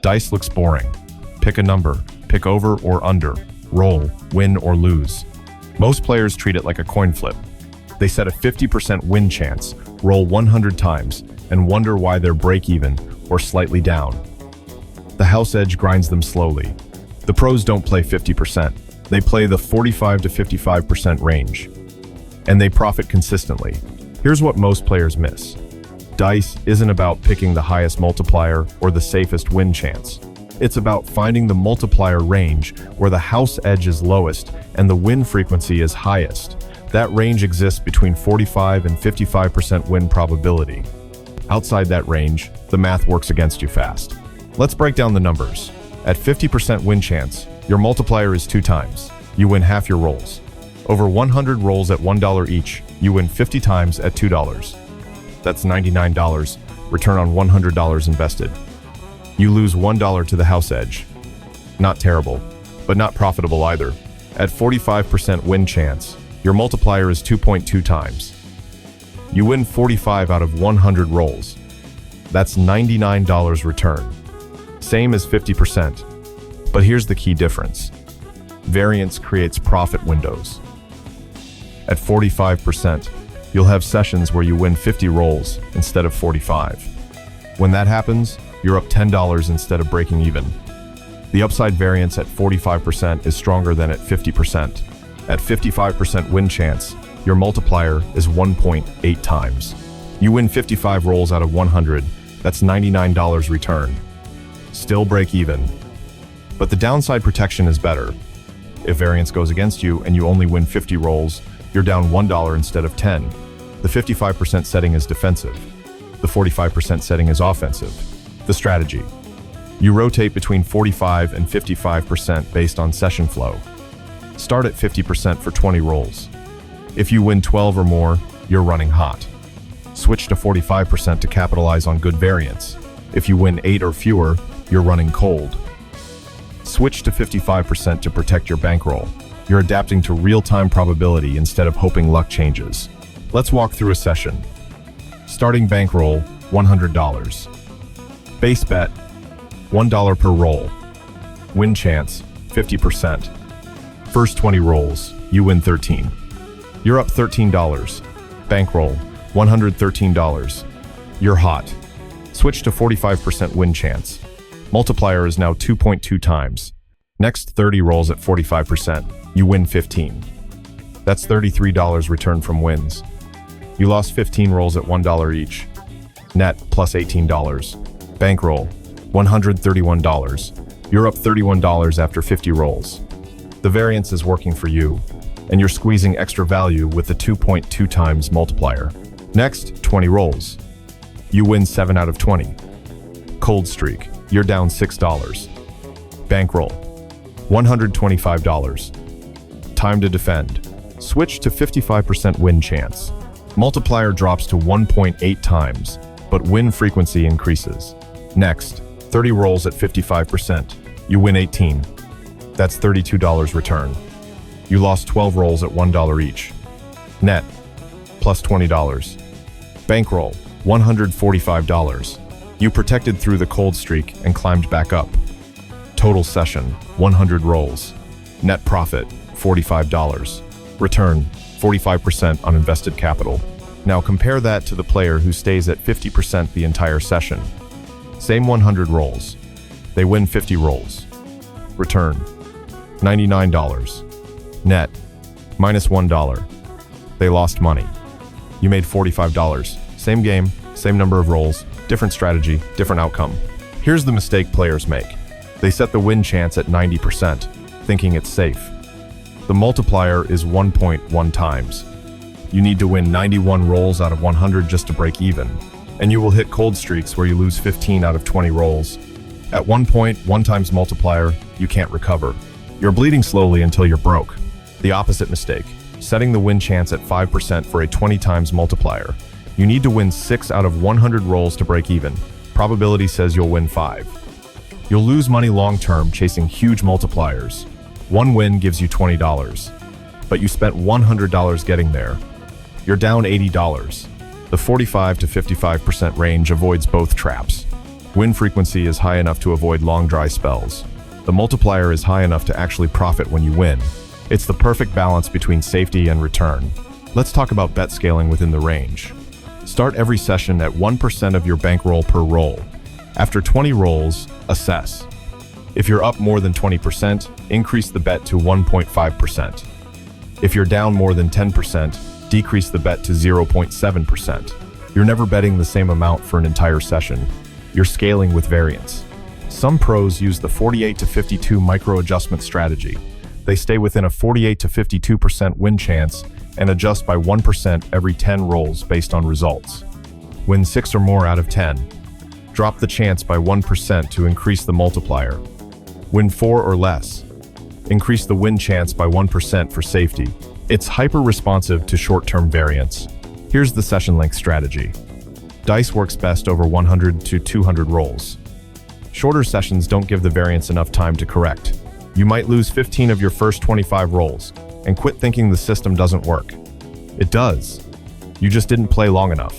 Dice looks boring. Pick a number, pick over or under, roll, win or lose. Most players treat it like a coin flip. They set a 50% win chance, roll 100 times, and wonder why they're break-even or slightly down. The house edge grinds them slowly. The pros don't play 50%. They play the 45 to 55% range. And they profit consistently. Here's what most players miss. Dice isn't about picking the highest multiplier or the safest win chance. It's about finding the multiplier range where the house edge is lowest and the win frequency is highest. That range exists between 45 and 55% win probability. Outside that range, the math works against you fast. Let's break down the numbers. At 50% win chance, your multiplier is 2 times. You win half your rolls. Over 100 rolls at $1 each, you win 50 times at $2. That's $99, return on $100 invested. You lose $1 to the house edge. Not terrible, but not profitable either. At 45% win chance, your multiplier is 2.2 times. You win 45 out of 100 rolls. That's $99 return. Same as 50%. But here's the key difference. Variance creates profit windows. At 45%, you'll have sessions where you win 50 rolls instead of 45. When that happens, you're up $10 instead of breaking even. The upside variance at 45% is stronger than at 50%. At 55% win chance, your multiplier is 1.8 times. You win 55 rolls out of 100, that's $99 return. Still break even. But the downside protection is better. If variance goes against you and you only win 50 rolls, you're down $1 instead of 10. The 55% setting is defensive. The 45% setting is offensive. The strategy. You rotate between 45 and 55% based on session flow. Start at 50% for 20 rolls. If you win 12 or more, you're running hot. Switch to 45% to capitalize on good variance. If you win 8 or fewer, you're running cold. Switch to 55% to protect your bankroll. You're adapting to real-time probability instead of hoping luck changes. Let's walk through a session. Starting bankroll, $100. Base bet, $1 per roll. Win chance, 50%. First 20 rolls, you win 13. You're up $13. Bankroll, $113. You're hot. Switch to 45% win chance. Multiplier is now 2.2 times. Next 30 rolls at 45%, you win 15. That's $33 return from wins. You lost 15 rolls at $1 each. Net plus $18. Bankroll, $131. You're up $31 after 50 rolls. The variance is working for you, and you're squeezing extra value with the 2.2 times multiplier. Next, 20 rolls. You win 7 out of 20. Cold streak, you're down $6. Bankroll, $125. Time to defend. Switch to 55% win chance. Multiplier drops to 1.8 times, but win frequency increases. Next, 30 rolls at 55%. You win 18. That's $32 return. You lost 12 rolls at $1 each. Net, plus $20. Bankroll, $145. You protected through the cold streak and climbed back up. Total session, 100 rolls. Net profit, $45. Return, 45% on invested capital. Now compare that to the player who stays at 50% the entire session. Same 100 rolls. They win 50 rolls. Return, $99. Net, minus $1. They lost money. You made $45. Same game, same number of rolls, different strategy, different outcome. Here's the mistake players make. They set the win chance at 90%, thinking it's safe. The multiplier is 1.1 times. You need to win 91 rolls out of 100 just to break even, and you will hit cold streaks where you lose 15 out of 20 rolls. At 1.1 times multiplier, you can't recover. You're bleeding slowly until you're broke. The opposite mistake, setting the win chance at 5% for a 20 times multiplier. You need to win 6 out of 100 rolls to break even. Probability says you'll win 5. You'll lose money long-term chasing huge multipliers. One win gives you $20, but you spent $100 getting there. You're down $80. The 45 to 55% range avoids both traps. Win frequency is high enough to avoid long dry spells. The multiplier is high enough to actually profit when you win. It's the perfect balance between safety and return. Let's talk about bet scaling within the range. Start every session at 1% of your bankroll per roll. After 20 rolls, assess. If you're up more than 20%, increase the bet to 1.5%. If you're down more than 10%, decrease the bet to 0.7%. You're never betting the same amount for an entire session. You're scaling with variance. Some pros use the 48 to 52 micro adjustment strategy. They stay within a 48 to 52% win chance and adjust by 1% every 10 rolls based on results. Win 6 or more out of 10. Drop the chance by 1% to increase the multiplier. Win 4 or less. Increase the win chance by 1% for safety. It's hyper-responsive to short-term variance. Here's the session length strategy. Dice works best over 100 to 200 rolls. Shorter sessions don't give the variance enough time to correct. You might lose 15 of your first 25 rolls and quit thinking the system doesn't work. It does. You just didn't play long enough.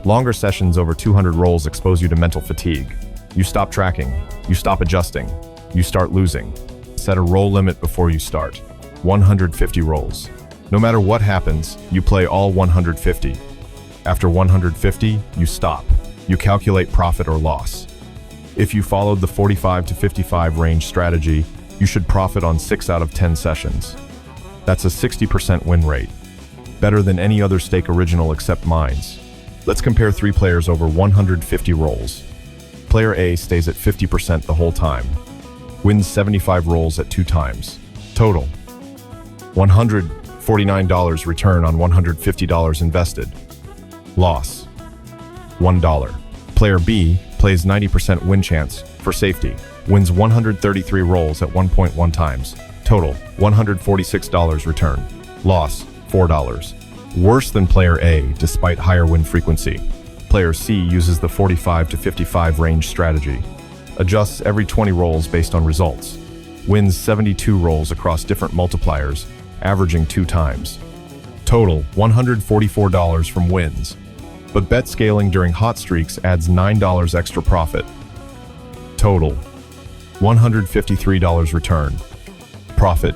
Longer sessions over 200 rolls expose you to mental fatigue. You stop tracking. You stop adjusting. You start losing. Set a roll limit before you start. 150 rolls. No matter what happens, you play all 150. After 150, you stop. You calculate profit or loss. If you followed the 45 to 55 range strategy, you should profit on 6 out of 10 sessions. That's a 60% win rate. Better than any other stake original except mine's. Let's compare 3 players over 150 rolls. Player A stays at 50% the whole time. Wins 75 rolls at 2 times. Total: $149 return on $150 invested. Loss: $1. Player B plays 90% win chance for safety. Wins 133 rolls at 1.1 times. Total: $146 return. Loss: $4. Worse than player A despite higher win frequency. Player C uses the 45 to 55 range strategy. Adjusts every 20 rolls based on results. Wins 72 rolls across different multipliers, averaging 2 times. Total: $144 from wins. But bet scaling during hot streaks adds $9 extra profit. Total: $153 return. Profit: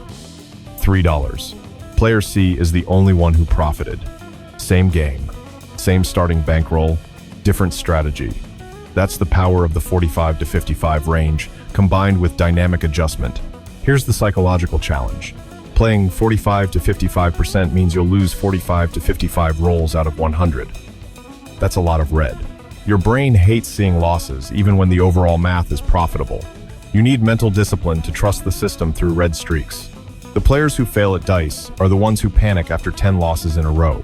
$3. Player C is the only one who profited. Same game, same starting bankroll, different strategy. That's the power of the 45 to 55 range, combined with dynamic adjustment. Here's the psychological challenge. Playing 45 to 55% means you'll lose 45 to 55 rolls out of 100. That's a lot of red. Your brain hates seeing losses, even when the overall math is profitable. You need mental discipline to trust the system through red streaks. The players who fail at dice are the ones who panic after 10 losses in a row.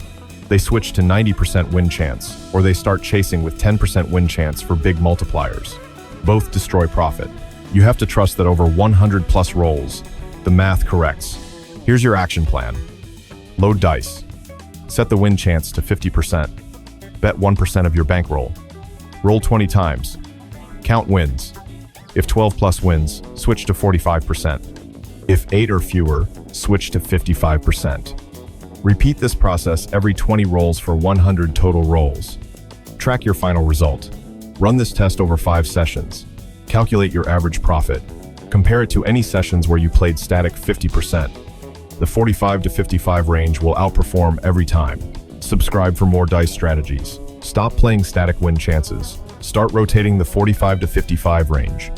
They switch to 90% win chance, or they start chasing with 10% win chance for big multipliers. Both destroy profit. You have to trust that over 100 plus rolls, the math corrects. Here's your action plan. Load dice. Set the win chance to 50%. Bet 1% of your bankroll. Roll 20 times. Count wins. If 12 plus wins, switch to 45%. If 8 or fewer, switch to 55%. Repeat this process every 20 rolls for 100 total rolls. Track your final result. Run this test over 5 sessions. Calculate your average profit. Compare it to any sessions where you played static 50%. The 45 to 55 range will outperform every time. Subscribe for more dice strategies. Stop playing static win chances. Start rotating the 45 to 55 range.